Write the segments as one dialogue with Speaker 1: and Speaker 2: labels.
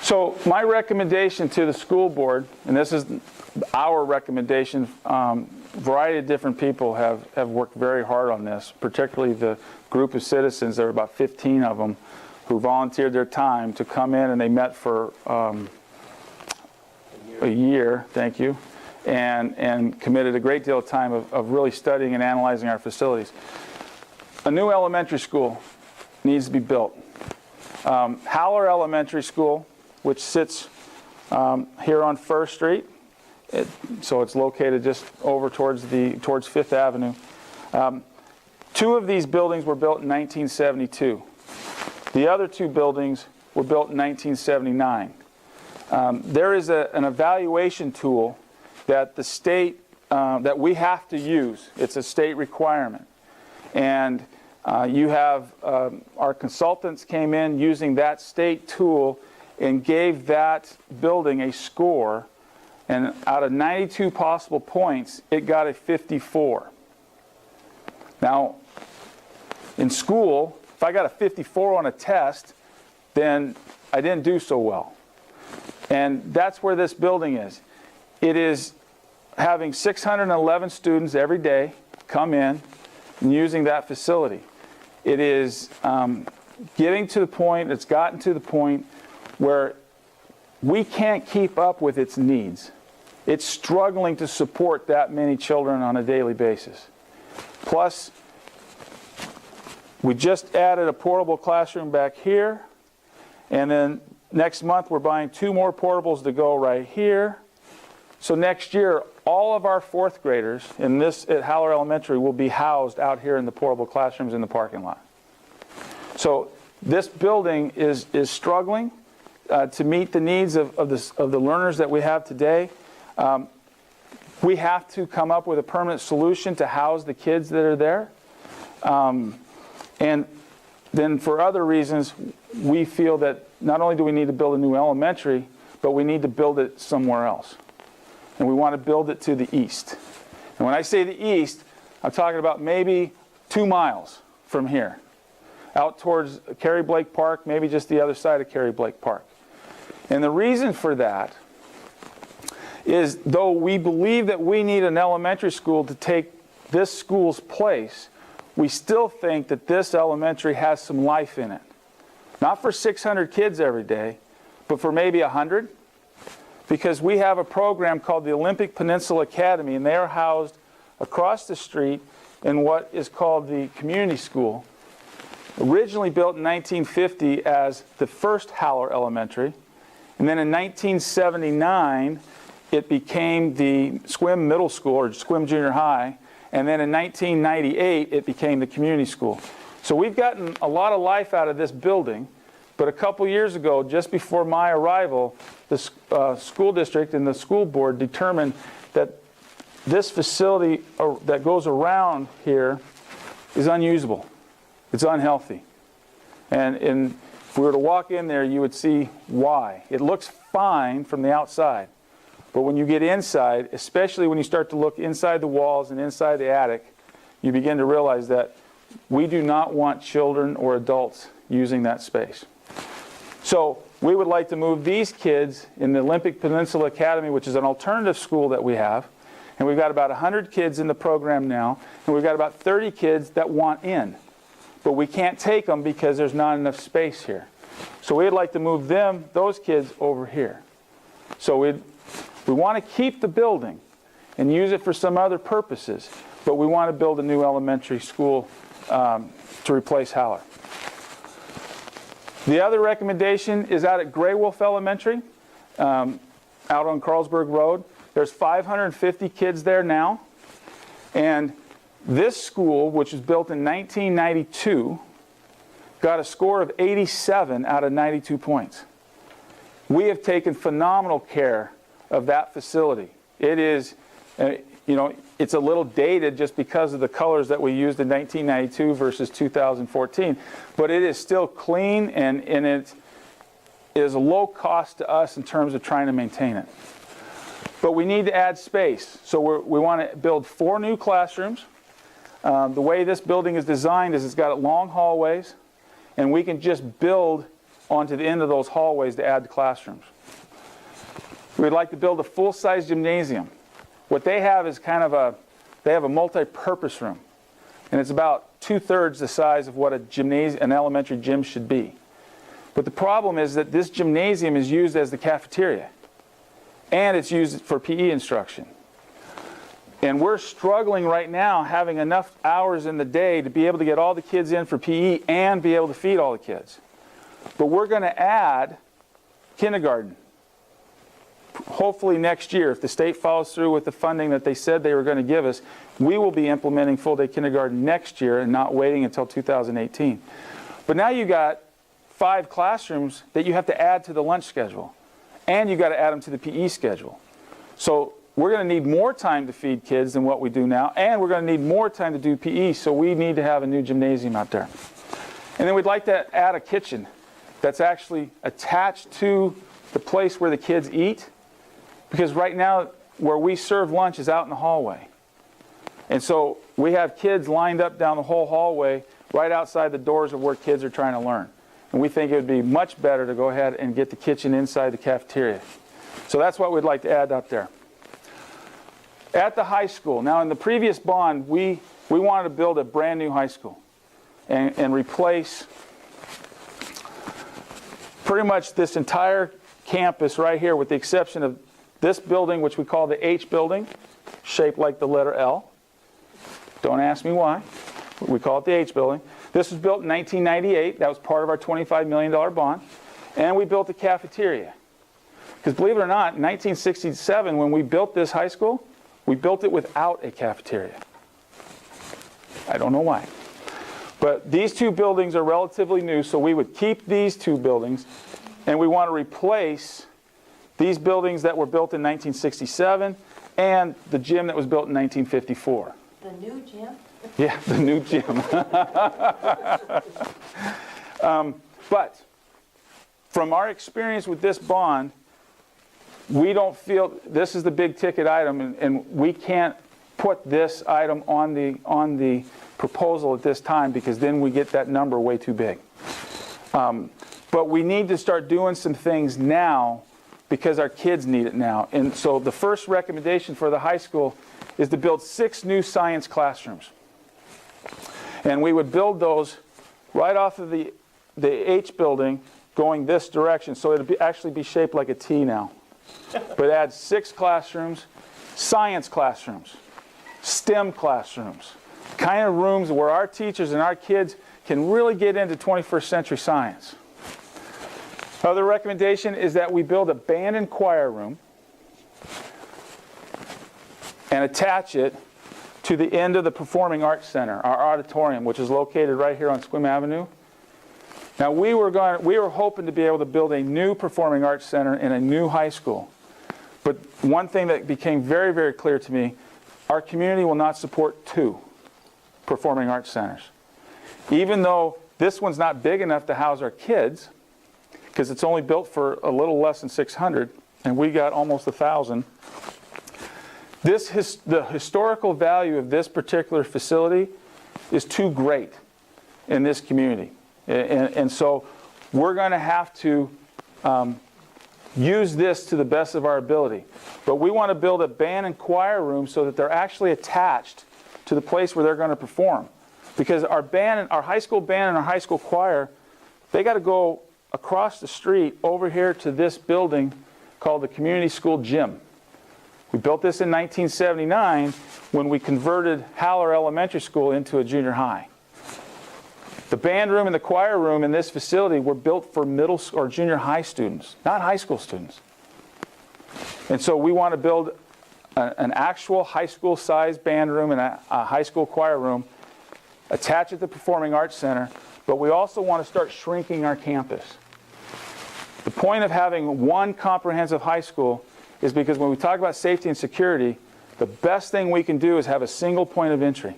Speaker 1: So my recommendation to the school board, and this is our recommendation, a variety of different people have worked very hard on this, particularly the group of citizens. There were about 15 of them who volunteered their time to come in, and they met for a year, thank you, and committed a great deal of time of really studying and analyzing our facilities. A new elementary school needs to be built. Haller Elementary School, which sits here on First Street, so it's located just over towards Fifth Avenue. Two of these buildings were built in 1972. The other two buildings were built in 1979. There is an evaluation tool that the state, that we have to use. It's a state requirement. And you have, our consultants came in using that state tool and gave that building a score. And out of 92 possible points, it got a 54. Now, in school, if I got a 54 on a test, then I didn't do so well. And that's where this building is. It is having 611 students every day come in and using that facility. It is getting to the point, it's gotten to the point where we can't keep up with its needs. It's struggling to support that many children on a daily basis. Plus, we just added a portable classroom back here, and then next month we're buying 2 more portables to go right here. So next year, all of our 4th graders at Haller Elementary will be housed out here in the portable classrooms in the parking lot. So this building is struggling to meet the needs of the learners that we have today. We have to come up with a permanent solution to house the kids that are there. And then for other reasons, we feel that not only do we need to build a new elementary, but we need to build it somewhere else. And we want to build it to the east. And when I say the east, I'm talking about maybe 2 miles from here, out towards Carrie Blake Park, maybe just the other side of Carrie Blake Park. And the reason for that is, though we believe that we need an elementary school to take this school's place, we still think that this elementary has some life in it. Not for 600 kids every day, but for maybe 100. Because we have a program called the Olympic Peninsula Academy, and they are housed across the street in what is called the community school. Originally built in 1950 as the first Haller Elementary, and then in 1979 it became the Squim Middle School, or Squim Junior High, and then in 1998 it became the community school. So we've gotten a lot of life out of this building, but a couple years ago, just before my arrival, the school district and the school board determined that this facility that goes around here is unusable. It's unhealthy. And if we were to walk in there, you would see why. It looks fine from the outside. But when you get inside, especially when you start to look inside the walls and inside the attic, you begin to realize that we do not want children or adults using that space. So we would like to move these kids in the Olympic Peninsula Academy, which is an alternative school that we have. And we've got about 100 kids in the program now, and we've got about 30 kids that want in. But we can't take them because there's not enough space here. So we'd like to move those kids over here. So we want to keep the building and use it for some other purposes, but we want to build a new elementary school to replace Haller. The other recommendation is out at Gray Wolf Elementary, out on Carlsberg Road. There's 550 kids there now, and this school, which was built in 1992, got a score of 87 out of 92 points. We have taken phenomenal care of that facility. It is, it's a little dated just because of the colors that we used in 1992 versus 2014, but it is still clean, and it is a low cost to us in terms of trying to maintain it. But we need to add space, so we want to build 4 new classrooms. The way this building is designed is it's got long hallways, and we can just build onto the end of those hallways to add to classrooms. We'd like to build a full-size gymnasium. What they have is they have a multi-purpose room. And it's about 2/3 the size of what an elementary gym should be. But the problem is that this gymnasium is used as the cafeteria. And it's used for PE instruction. And we're struggling right now having enough hours in the day to be able to get all the kids in for PE and be able to feed all the kids. But we're going to add kindergarten. Hopefully next year, if the state follows through with the funding that they said they were going to give us, we will be implementing full-day kindergarten next year and not waiting until 2018. But now you've got 5 classrooms that you have to add to the lunch schedule. And you've got to add them to the PE schedule. So we're going to need more time to feed kids than what we do now, and we're going to need more time to do PE, so we need to have a new gymnasium out there. And then we'd like to add a kitchen that's actually attached to the place where the kids eat, because right now where we serve lunch is out in the hallway. And so we have kids lined up down the whole hallway right outside the doors of where kids are trying to learn. And we think it would be much better to go ahead and get the kitchen inside the cafeteria. So that's what we'd like to add up there. At the high school, now in the previous bond, we wanted to build a brand new high school and replace pretty much this entire campus right here, with the exception of this building, which we call the H building, shaped like the letter L. Don't ask me why. We call it the H building. This was built in 1998. That was part of our $25 million bond. And we built a cafeteria. Because believe it or not, in 1967, when we built this high school, we built it without a cafeteria. I don't know why. But these 2 buildings are relatively new, so we would keep these 2 buildings, and we want to replace these buildings that were built in 1967 and the gym that was built in 1954.
Speaker 2: The new gym?
Speaker 1: Yeah, the new gym. But from our experience with this bond, we don't feel this is the big ticket item, and we can't put this item on the proposal at this time, because then we get that number way too big. But we need to start doing some things now because our kids need it now. And so the first recommendation for the high school is to build 6 new science classrooms. And we would build those right off of the H building going this direction. So it would actually be shaped like a T now. But add 6 classrooms, science classrooms, STEM classrooms, kind of rooms where our teachers and our kids can really get into 21st century science. Other recommendation is that we build a band and choir room and attach it to the end of the Performing Arts Center, our auditorium, which is located right here on Squim Avenue. Now we were hoping to be able to build a new Performing Arts Center in a new high school. But one thing that became very, very clear to me, our community will not support 2 Performing Arts Centers. Even though this one's not big enough to house our kids, because it's only built for a little less than 600, and we got almost 1,000. The historical value of this particular facility is too great in this community. And so we're going to have to use this to the best of our ability. But we want to build a band and choir room so that they're actually attached to the place where they're going to perform. Because our high school band and our high school choir, they got to go across the street over here to this building called the Community School Gym. We built this in 1979 when we converted Haller Elementary School into a junior high. The band room and the choir room in this facility were built for middle or junior high students, not high school students. And so we want to build an actual high school sized band room and a high school choir room, attach it to the Performing Arts Center, but we also want to start shrinking our campus. The point of having one comprehensive high school is because when we talk about safety and security, the best thing we can do is have a single point of entry.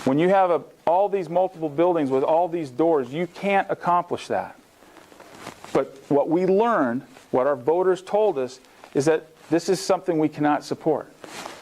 Speaker 1: When you have all these multiple buildings with all these doors, you can't accomplish that. But what we learned, what our voters told us, is that this is something we cannot support.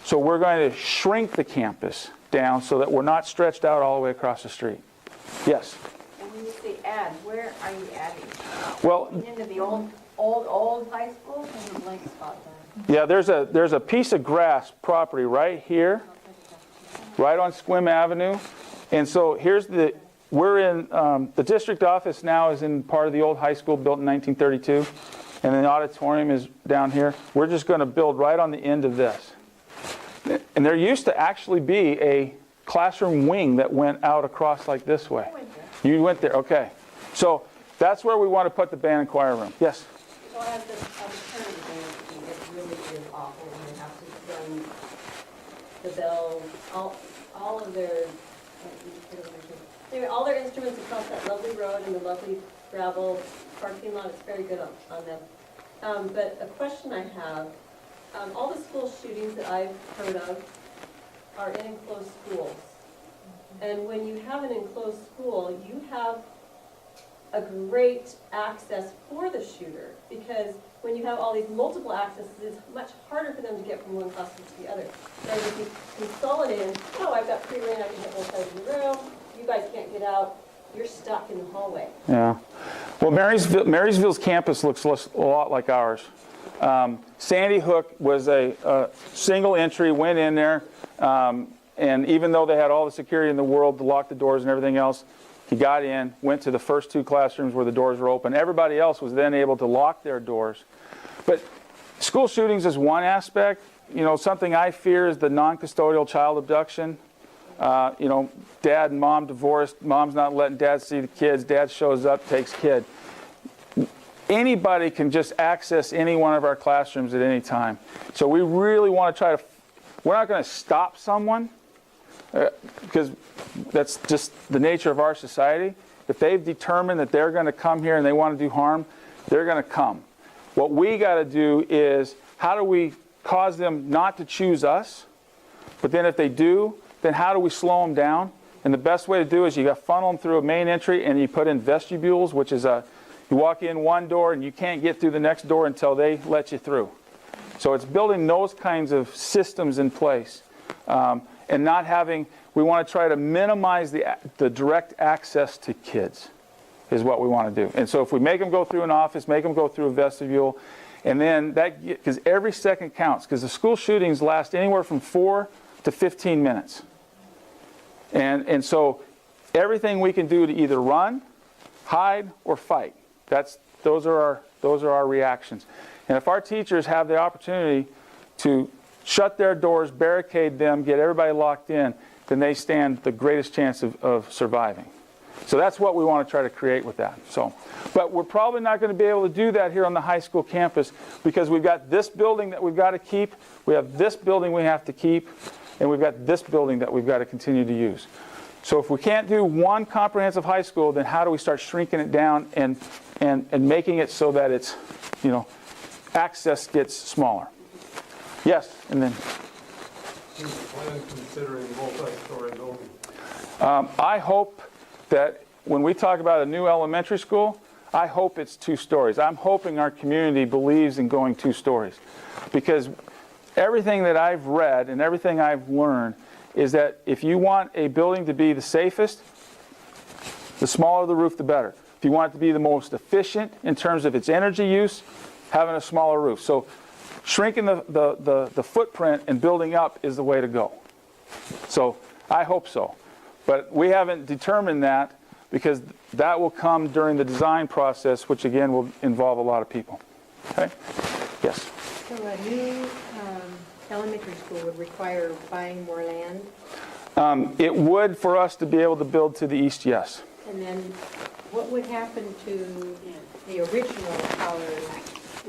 Speaker 1: So we're going to shrink the campus down so that we're not stretched out all the way across the street. Yes?
Speaker 2: And when you say add, where are you adding?
Speaker 1: Well,
Speaker 2: Into the old high school? There's a blank spot there.
Speaker 1: yeah, there's a piece of grass property right here, right on Squim Avenue. And so we're in, the district office now is in part of the old high school built in 1932. And then the auditorium is down here. We're just going to build right on the end of this. And there used to actually be a classroom wing that went out across like this way. You went there, okay. So that's where we want to put the band and choir room. Yes?
Speaker 2: So as the maternity band, it really is awful when they have to run the bells, all of their, anyway, all their instruments across that lovely road and the lovely gravel parking lot. It's very good on them. But a question I have, all the school shootings that I've heard of are in enclosed schools. And when you have an enclosed school, you have a great access for the shooter, because when you have all these multiple accesses, it's much harder for them to get from one classroom to the other. Whereas if you consolidate and, oh, I've got free reign, I can hit both sides of the room, you guys can't get out, you're stuck in the hallway.
Speaker 1: Yeah. Well, Marysville's campus looks a lot like ours. Sandy Hook was a single entry, went in there, and even though they had all the security in the world to lock the doors and everything else, he got in, went to the first two classrooms where the doors were open. Everybody else was then able to lock their doors. But school shootings is one aspect. You know, something I fear is the non-custodial child abduction. You know, dad and mom divorced, mom's not letting dad see the kids, dad shows up, takes kid. Anybody can just access any one of our classrooms at any time. So we really want to try to, we're not going to stop someone, because that's just the nature of our society. If they've determined that they're going to come here and they want to do harm, they're going to come. What we got to do is, how do we cause them not to choose us? But then if they do, then how do we slow them down? And the best way to do is you got to funnel them through a main entry, and you put in vestibules, which is you walk in one door and you can't get through the next door until they let you through. So it's building those kinds of systems in place. And not having, we want to try to minimize the direct access to kids is what we want to do. And so if we make them go through an office, make them go through a vestibule, and then that, because every second counts, because the school shootings last anywhere from 4 to 15 minutes. And so everything we can do to either run, hide, or fight, those are our reactions. And if our teachers have the opportunity to shut their doors, barricade them, get everybody locked in, then they stand the greatest chance of surviving. So that's what we want to try to create with that. But we're probably not going to be able to do that here on the high school campus, because we've got this building that we've got to keep, we have this building we have to keep, and we've got this building that we've got to continue to use. So if we can't do one comprehensive high school, then how do we start shrinking it down and making it so that it's, you know, access gets smaller? Yes, and then.
Speaker 3: Do you plan considering multi-story building?
Speaker 1: I hope that when we talk about a new elementary school, I hope it's 2 stories. I'm hoping our community believes in going 2 stories. Because everything that I've read and everything I've learned is that if you want a building to be the safest, the smaller the roof, the better. If you want it to be the most efficient in terms of its energy use, having a smaller roof. So shrinking the footprint and building up is the way to go. So I hope so. But we haven't determined that, because that will come during the design process, which again will involve a lot of people. Okay? Yes?
Speaker 4: So a new elementary school would require buying more land?
Speaker 1: It would, for us to be able to build to the east, yes.
Speaker 4: And then what would happen to the original color?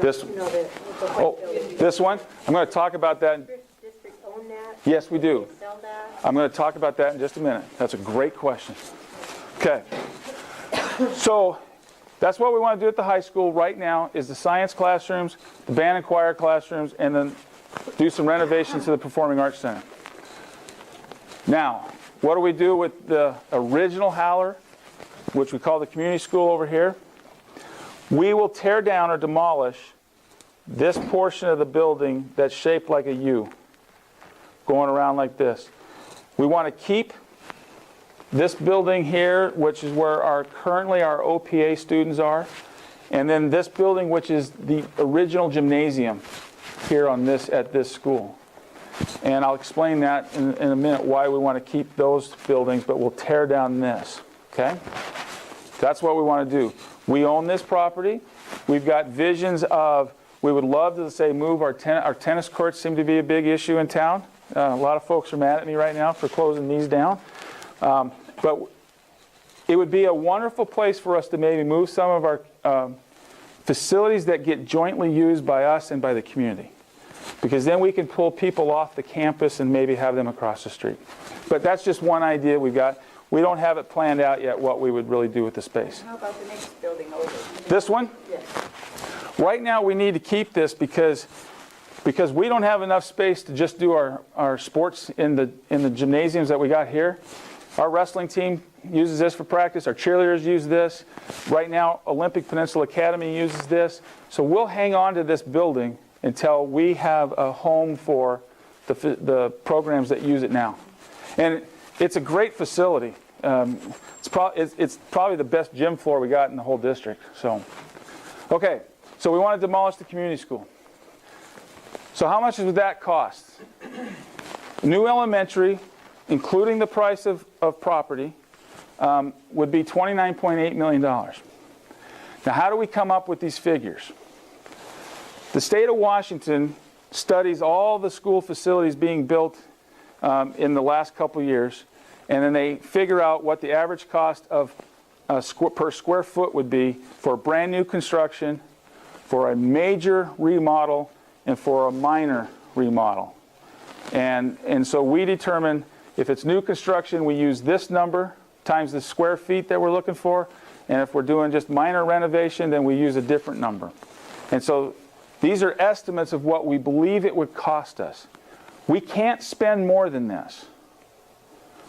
Speaker 1: This,
Speaker 4: the white building?
Speaker 1: this one? I'm going to talk about that.
Speaker 4: District own that?
Speaker 1: Yes, we do.
Speaker 4: They sell that?
Speaker 1: I'm going to talk about that in just a minute. That's a great question. Okay. So that's what we want to do at the high school right now, is the science classrooms, the band and choir classrooms, and then do some renovations to the Performing Arts Center. Now, what do we do with the original Haller, which we call the community school over here? We will tear down or demolish this portion of the building that's shaped like a U, going around like this. We want to keep this building here, which is where currently our OPA students are, And then this building, which is the original gymnasium here at this school. And I'll explain that in a minute why we want to keep those buildings, but we'll tear down this, okay? That's what we want to do. We own this property. We've got visions of, we would love to say move our tennis courts seem to be a big issue in town. A lot of folks are mad at me right now for closing these down. But it would be a wonderful place for us to maybe move some of our facilities that get jointly used by us and by the community. Because then we can pull people off the campus and maybe have them across the street. But that's just one idea we've got. We don't have it planned out yet what we would really do with the space.
Speaker 5: How about the next building over?
Speaker 1: This one?
Speaker 5: Yes.
Speaker 1: Right now we need to keep this because we don't have enough space to just do our sports in the gymnasiums that we got here. Our wrestling team uses this for practice. Our cheerleaders use this. Right now, Olympic Peninsula Academy uses this. So we'll hang on to this building until we have a home for the programs that use it now. And it's a great facility. It's probably the best gym floor we got in the whole district. So, okay, so we want to demolish the community school. So how much would that cost? New elementary, including the price of property, would be $29.8 million. Now, how do we come up with these figures? The state of Washington studies all the school facilities being built in the last couple of years, and then they figure out what the average cost of per square foot would be for brand new construction, for a major remodel, and for a minor remodel. And so we determine if it's new construction, we use this number times the square feet that we're looking for, and if we're doing just minor renovation, then we use a different number. And so these are estimates of what we believe it would cost us. We can't spend more than this,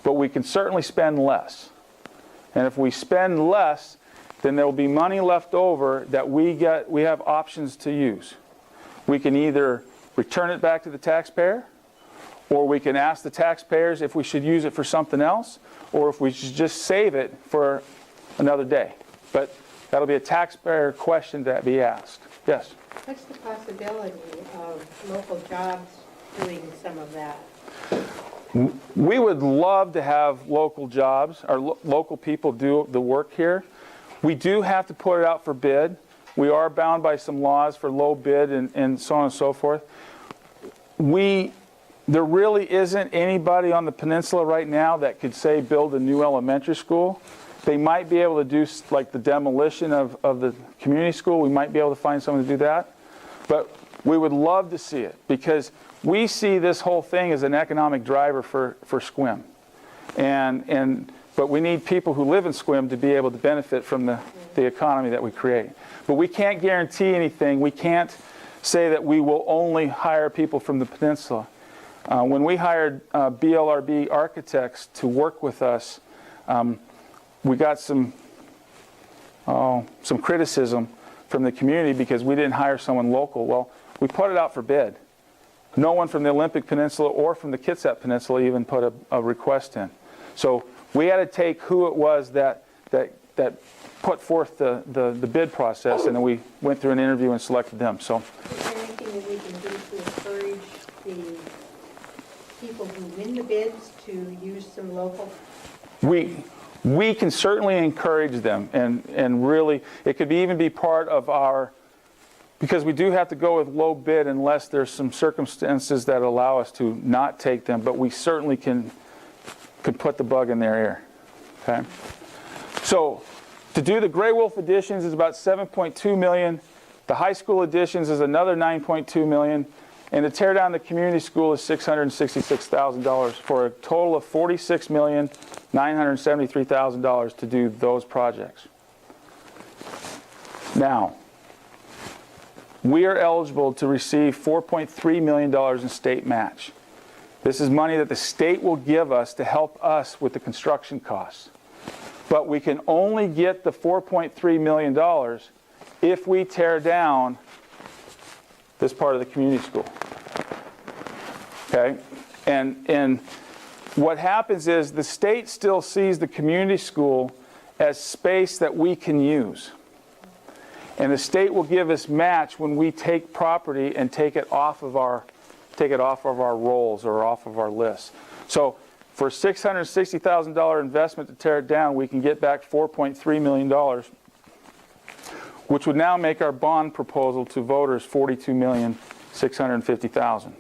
Speaker 1: but we can certainly spend less. And if we spend less, then there will be money left over that we have options to use. We can either return it back to the taxpayer, or we can ask the taxpayers if we should use it for something else, or if we should just save it for another day. But that'll be a taxpayer question to be asked. Yes?
Speaker 4: What's the possibility of local jobs doing some of that?
Speaker 1: We would love to have local jobs, or local people do the work here. We do have to put it out for bid. We are bound by some laws for low bid and so on and so forth. There really isn't anybody on the peninsula right now that could say build a new elementary school. They might be able to do like the demolition of the community school. We might be able to find someone to do that. But we would love to see it because we see this whole thing as an economic driver for Sequim. But we need people who live in Sequim to be able to benefit from the economy that we create. But we can't guarantee anything. We can't say that we will only hire people from the peninsula. When we hired BLRB architects to work with us, we got some criticism from the community because we didn't hire someone local. Well, we put it out for bid. No one from the Olympic Peninsula or from the Kitsap Peninsula even put a request in. So we had to take who it was that put forth the bid process, and then we went through an interview and selected them. So,
Speaker 4: Is there anything that we can do to encourage the people who win the bids to use some local?
Speaker 1: We can certainly encourage them, and really, it could even be part of our, because we do have to go with low bid unless there's some circumstances that allow us to not take them, but we certainly can put the bug in their ear. Okay? So, to do the Gray Wolf editions is about $7.2 million. The high school editions is another $9.2 million. And to tear down the community school is $666,000 for a total of $46,973,000 to do those projects. Now, we are eligible to receive $4.3 million in state match. This is money that the state will give us to help us with the construction costs. But we can only get the $4.3 million if we tear down this part of the community school. Okay? And what happens is the state still sees the community school as space that we can use. And the state will give us match when we take property and take it off of our rolls or off of our list. So for a $660,000 investment to tear it down, we can get back $4.3 million, which would now make our bond proposal to voters $42,650,000.